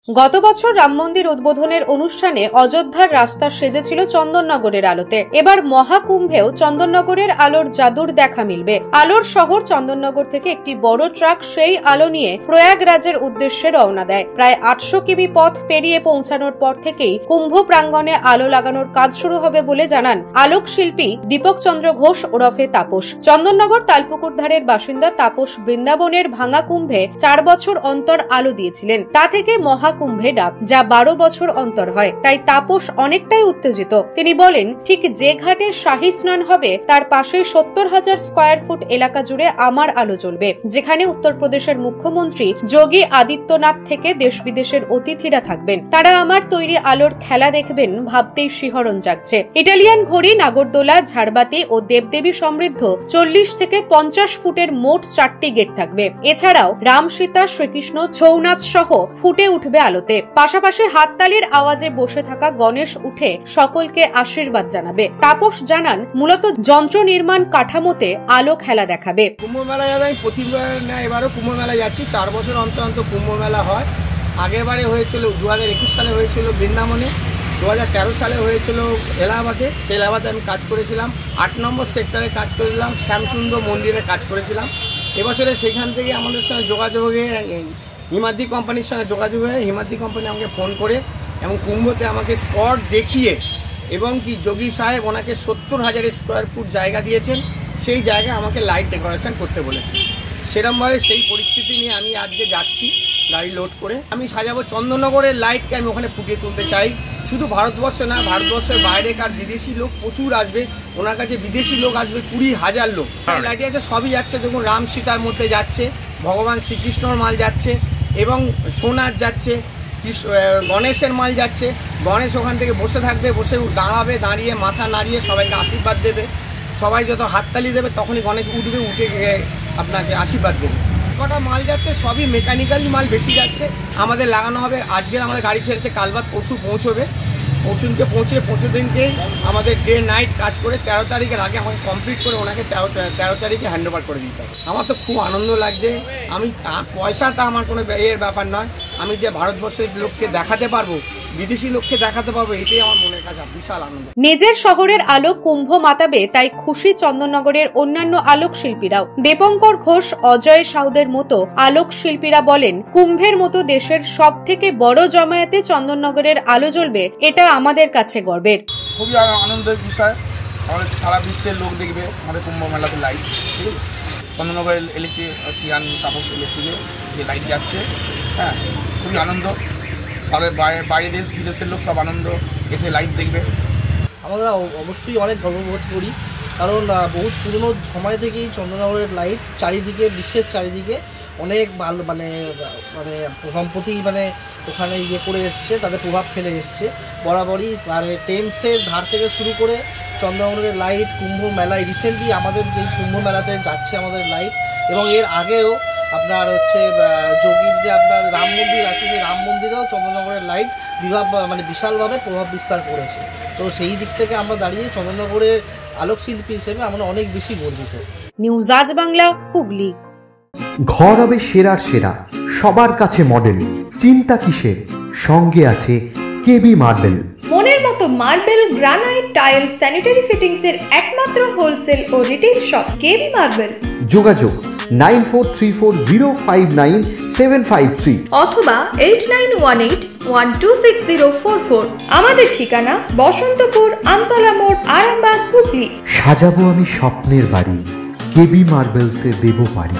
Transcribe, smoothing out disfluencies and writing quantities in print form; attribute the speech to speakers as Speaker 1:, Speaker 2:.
Speaker 1: গত বছর রাম মন্দির উদ্বোধনের অনুষ্ঠানে অযোধ্যার রাস্তা সেজেছিল চন্দননগরের আলোতে। এবার মহাকুম্ভেও চন্দননগরের আলোর জাদুর দেখা মিলবে। আলোর শহর চন্দননগর থেকে একটি বড় ট্রাক সেই আলো নিয়ে প্রয়াগরাজের উদ্দেশ্যে রওনা দেয়। প্রায় 800 কিমি পথ পেরিয়ে পৌঁছানোর পর থেকেই কুম্ভ প্রাঙ্গণে আলো লাগানোর কাজ শুরু হবে বলে জানান আলোক শিল্পী দীপক চন্দ্র ঘোষ ওরফে তাপস। চন্দননগর তালপুকুর ধারের বাসিন্দা তাপস বৃন্দাবনের ভাঙা কুম্ভে 4 বছর অন্তর আলো দিয়েছিলেন। তা থেকে কুম্ভে ডাক, যা 12 বছর অন্তর হয়। তাই তাপস অনেকটাই উত্তেজিত। তিনি বলেন, ঠিক যে ঘাটে শাহী স্নান হবে তার পাশে 70,000 স্কয়ার ফুট এলাকা জুড়ে আমার আলো জ্বলবে, যেখানে উত্তরপ্রদেশের মুখ্যমন্ত্রী যোগী আদিত্যনাথ থেকে দেশ বিদেশের অতিথিরা থাকবেন। তারা আমার তৈরি আলোর খেলা দেখবেন, ভাবতেই শিহরণ জাগছে। ইটালিয়ান ঘড়ি, নাগরদোলা, ঝাড়বাতি ও দেবদেবী সমৃদ্ধ 40 থেকে 50 ফুটের মোট 4টি গেট থাকবে। এছাড়াও রাম, সীতা, শ্রীকৃষ্ণ, ছৌনাচ সহ ফুটে উঠবে আলোতে। পাশাপাশি হাততালির আওয়াজে বসে থাকা গণেশ উঠে সকলকে আশীর্বাদ জানাবে। তাপস জানান, মূলত যন্ত্র নির্মাণ কাঠামোতে আলো খেলা দেখাবে।
Speaker 2: কুম্ভ মেলায় আমি প্রতিবার না এবারও কুম্ভ মেলায় যাচ্ছি। 4 বছর অন্তর অন্তর কুম্ভ মেলা হয়। আগের বারে হয়েছিল 2021 সালে হয়েছিল বৃন্দাবনে, 2013 সালে হয়েছিল এলাহাবাদে। সেই এলাহাবাদে আমি কাজ করেছিলাম। 8 নম্বর সেক্টরে কাজ করেছিলাম, শ্যামসুন্দর মন্দিরে কাজ করেছিলাম। এবছরে সেখান থেকে আমাদের সঙ্গে যোগাযোগে হিমাদ্রি কোম্পানির সঙ্গে যোগাযোগ হয়ে হিমাদ্রি কোম্পানি আমাকে ফোন করে এবং কুম্ভতে আমাকে স্পট দেখিয়ে এবং কি যোগী সাহেব ওনাকে 70,000 স্কোয়ার ফুট জায়গা দিয়েছেন, সেই জায়গায় আমাকে লাইট ডেকোরেশন করতে বলেছে। সেরকমভাবে সেই পরিস্থিতি নিয়ে আমি আজকে যাচ্ছি গাড়ি লোড করে। আমি সাজাবো চন্দননগরের লাইটকে, আমি ওখানে ফুটিয়ে তুলতে চাই। শুধু ভারতবর্ষে না, ভারতবর্ষের বাইরেকার বিদেশি লোক প্রচুর আসবে। ওনার কাছে বিদেশি লোক আসবে 20,000 লোক। লাইটে আছে, সবই যাচ্ছে। দেখুন, রাম সীতার মধ্যে যাচ্ছে, ভগবান শ্রীকৃষ্ণর মাল যাচ্ছে এবং ছৌনাচ যাচ্ছে, গণেশের মাল যাচ্ছে। গণেশ ওখান থেকে বসে থাকবে, বসে দাঁড়াবে, দাঁড়িয়ে মাথা নাড়িয়ে সবাইকে আশীর্বাদ দেবে। সবাই যত হাততালি দেবে তখনই গণেশ উঠবে, উঠে গিয়ে আপনাকে আশীর্বাদ দেবে। কটা মাল যাচ্ছে সবই মেকানিক্যালি মাল বেশি যাচ্ছে। আমাদের লাগানো হবে, আজকের আমাদের গাড়ি ছেড়েছে, কাল বাদ পরশু পৌঁছবে। পরশুদিনকে পৌঁছে পরশু দিনকেই আমাদের ডে নাইট কাজ করে 13 তারিখের আগে আমাকে কমপ্লিট করে ওনাকে 13 তারিখে হ্যান্ড ওভার করে দিতে হবে। আমার তো খুব আনন্দ লাগছে। আমি পয়সাটা আমার কোনো এর ব্যাপার নয়। আমি যে ভারতবর্ষের লোককে দেখাতে পারবো, বিদেশি লোককে দেখাতে পারবো, এটাই আমার মনের কাছে বিশাল আনন্দ।
Speaker 1: নিজের শহরের আলো কুম্ভ মাতাবে, তাই খুশি চন্দননগরের অন্যান্য আলোক শিল্পীরাও। দীপঙ্কর ঘোষ, অজয় সাউদের মতো আলোক শিল্পীরা বলেন, কুম্ভের মতো দেশের সব থেকে বড় জমায়েতে চন্দননগরের আলো জ্বলবে, এটা আমাদের কাছে গর্বের।
Speaker 3: খুবই আনন্দের বিষয়। আমাদের সারা বিশ্বের লোক দেখবে আমাদের কুম্ভ মেলাতে লাইট। ঠিক আছে, চন্দননগরের ইলেকট্রিশিয়ান তাপস ইলেকট্রিকে যে লাইট যাচ্ছে, হ্যাঁ, খুবই আনন্দ। তাদের বাইরে দেশ বিদেশের লোক সব আনন্দ এসে লাইট দেখবে।
Speaker 4: আমরা অবশ্যই অনেক গর্ববোধ করি, কারণ বহুত পুরনো সময় থেকেই চন্দননগরের লাইট চারিদিকে, বিশ্বের চারিদিকে অনেক ভালো মানে সম্পত্তি ওখানে ইয়ে করে এসছে, তাদের প্রভাব ফেলে এসছে বরাবরই। টেমসের ধার থেকে শুরু করে চন্দননগরের লাইট কুম্ভ মেলায় রিসেন্টলি আমাদের যেই কুম্ভ মেলাতে যাচ্ছে আমাদের লাইট, এবং এর আগেও আপনার যোগীর যে আপনার রাম মন্দির আছে, সেই রাম মন্দিরেও চন্দননগরের লাইট বিশালভাবে প্রভাব বিস্তার করেছে। তো সেই দিক থেকে আমরা দাঁড়িয়ে চন্দননগরের আলোক শিল্পী হিসেবে আমরা অনেক বেশি গর্বিত।
Speaker 1: নিউজ আজ বাংলা, হুগলি।
Speaker 5: ঘর হবে সেরার সেরা, সবার কাছে মডেল, চিন্তা কিসের, সঙ্গে আছে কেবি মার্বেল।
Speaker 6: মনের মতো marble, granite, tile, sanitary fittings এর একমাত্র হোলসেল ও রিটেল শপ কেবি মার্বেল।
Speaker 5: যোগাযোগ 9434059753
Speaker 6: অথবা 8918126044। আমাদের ঠিকানা বসন্তপুর, আমতলা মোড়, আরামবাগ, হুগলি।
Speaker 5: সাজাবো আমি স্বপ্নের বাড়ি, কেবি মার্বেলসে দেবো বাড়ি।